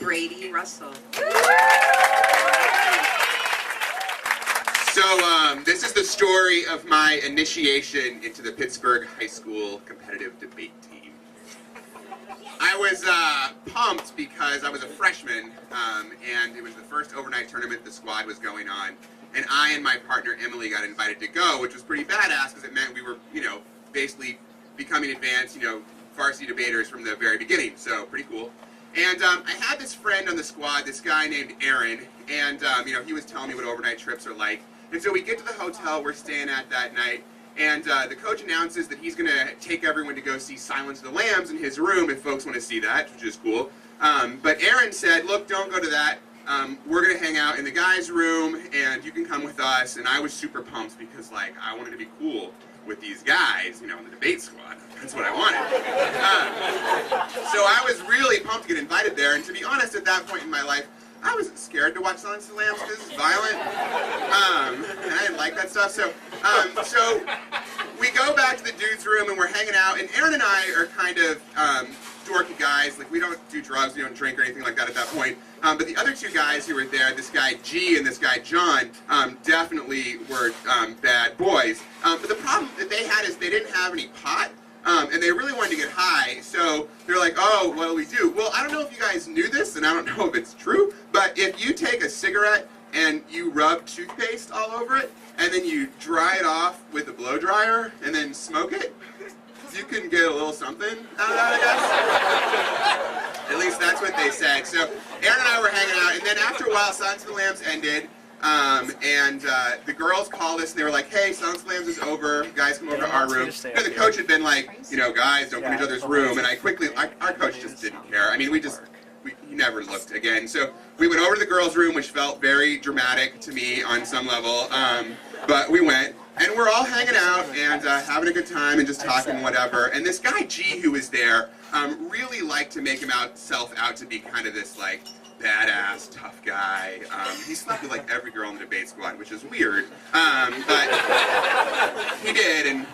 Brady Russell. So this is the story of my initiation into the Pittsburgh High School competitive debate team. I was pumped because I was a freshman, and it was the first overnight tournament the squad was going on, and I and my partner Emily got invited to go, which was pretty badass because it meant we were, basically becoming advanced, varsity debaters from the very beginning, so pretty cool. And I had this friend on the squad, this guy named Aaron, and he was telling me what overnight trips are like. And so we get to the hotel we're staying at that night, and the coach announces that he's going to take everyone to go see Silence of the Lambs in his room if folks want to see that, which is cool. But Aaron said, look, don't go to that. We're going to hang out in the guys' room, and you can come with us. And I was super pumped because, I wanted to be cool with these guys, in the debate squad. That's what I wanted. So I was really pumped to get invited there, and to be honest, at that point in my life, I was scared to watch Silence of the Lambs because it's violent, and I didn't like that stuff. So we go back to the dudes' room and we're hanging out. And Aaron and I are kind of dorky guys. We don't do drugs, we don't drink or anything like that at that point. But the other two guys who were there, this guy G and this guy John, definitely were bad boys. But the problem that they had is they didn't have any pot. And they really wanted to get high, so they're like, oh, what do we do? Well, I don't know if you guys knew this, and I don't know if it's true, but if you take a cigarette and you rub toothpaste all over it, and then you dry it off with a blow dryer, and then smoke it, you can get a little something out of that, I guess. At least that's what they said. So Aaron and I were hanging out, and then after a while, Silence of the Lambs ended. The girls called us and they were like, hey, Silence of the Lambs is over, guys come over to our room. And the coach had been like, guys, don't come to each other's room, and our coach just didn't care. I mean, he never looked again. So we went over to the girls' room, which felt very dramatic to me on some level, but we went, and we're all hanging out and having a good time and just talking whatever, and this guy G who was there really liked to make himself out to be kind of this, badass, tough guy. He slept with every girl in the debate squad, which is weird. But he did, and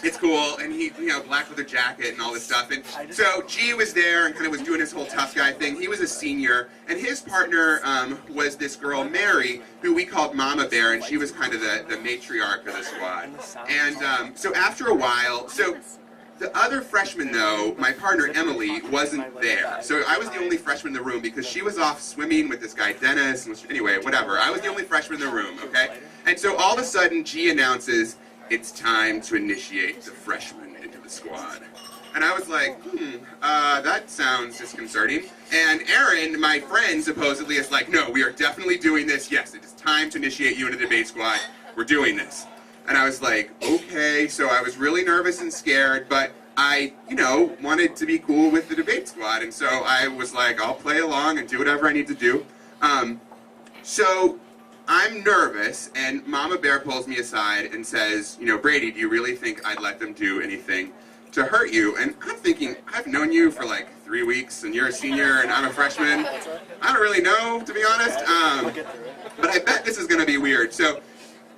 it's cool. And he, black leather jacket and all this stuff. And so G was there and kind of was doing his whole tough guy thing. He was a senior, and his partner was this girl Mary, who we called Mama Bear, and she was kind of the matriarch of the squad. And so after a while, the other freshman, though, my partner Emily, wasn't there. So I was the only freshman in the room because she was off swimming with this guy Dennis. Anyway, whatever. I was the only freshman in the room, okay? And so all of a sudden, G announces, it's time to initiate the freshmen into the squad. And I was like, that sounds disconcerting. And Aaron, my friend, supposedly is like, no, we are definitely doing this. Yes, it is time to initiate you into the debate squad. We're doing this. And I was like, okay, so I was really nervous and scared, but I, wanted to be cool with the debate squad, and so I was like, I'll play along and do whatever I need to do. So I'm nervous, and Mama Bear pulls me aside and says, Brady, do you really think I'd let them do anything to hurt you? And I'm thinking, I've known you for 3 weeks, and you're a senior, and I'm a freshman. I don't really know, to be honest, but I bet this is going to be weird. So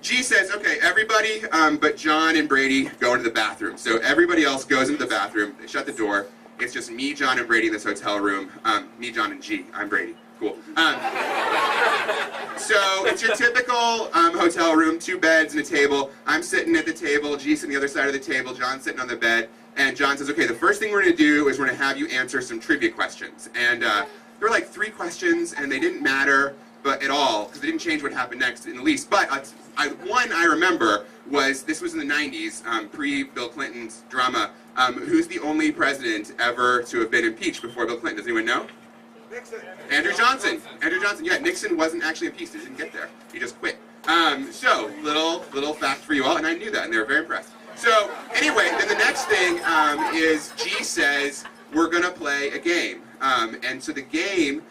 G says, okay, everybody but John and Brady go into the bathroom. So everybody else goes into the bathroom. They shut the door. It's just me, John, and Brady in this hotel room. Me, John, and G. I'm Brady. Cool. So it's your typical hotel room, 2 beds and a table. I'm sitting at the table. G's sitting on the other side of the table. John's sitting on the bed. And John says, okay, the first thing we're going to do is we're going to have you answer some trivia questions. And there were 3 questions, and they didn't matter at all, because they didn't change what happened next in the least. But one I remember was, this was in the 90s, pre-Bill Clinton's drama. Who's the only president ever to have been impeached before Bill Clinton? Does anyone know? Nixon. Andrew Johnson. Andrew Johnson. Yeah, Nixon wasn't actually impeached. He didn't get there. He just quit. So, little fact for you all, and I knew that, and they were very impressed. So, anyway, then the next thing is G says, we're going to play a game. And so the game,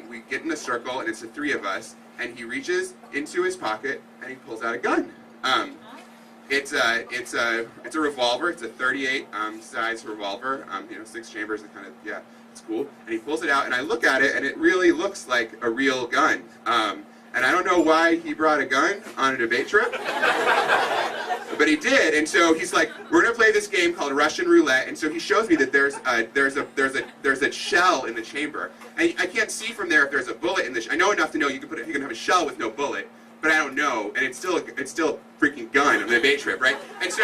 we get in a circle, and it's the 3 of us, and he reaches into his pocket and he pulls out a gun. It's a revolver. It's a .38 size revolver. 6 chambers. And it's cool. And he pulls it out, and I look at it, and it really looks like a real gun. And I don't know why he brought a gun on a debate trip, but he did. And so he's like, we're gonna play this game called Russian roulette. And so he shows me that there's a shell in the chamber. And I can't see from there if there's a bullet in the. I know enough to know you can have a shell with no bullet, but I don't know. And it's still a freaking gun on the debate trip, right? And so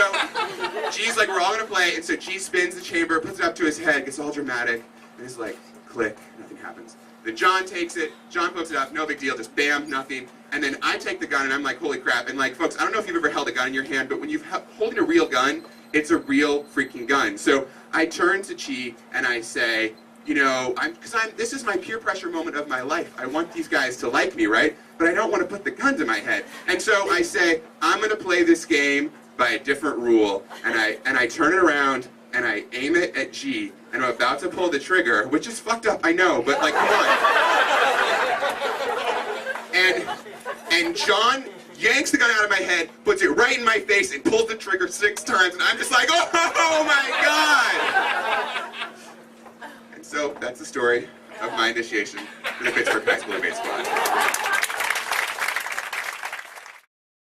G's like, we're all gonna play. And so G spins the chamber, puts it up to his head, gets all dramatic, and he's like, click, nothing happens. Then John takes it, John pokes it up, no big deal, just bam, nothing. And then I take the gun and I'm like, holy crap. And like, folks, I don't know if you've ever held a gun in your hand, but when you're holding a real gun, it's a real freaking gun. So I turn to Chi and I say, you know, this is my peer pressure moment of my life. I want these guys to like me, right? But I don't want to put the gun to my head. And so I say, I'm gonna play this game by a different rule. And I turn it around and I aim it at G, and I'm about to pull the trigger, which is fucked up, I know, but like, come on. And John yanks the gun out of my head, puts it right in my face, and pulls the trigger 6 times, and I'm just like, oh my God! And so that's the story of my initiation to the Pittsburgh High School Debate Squad.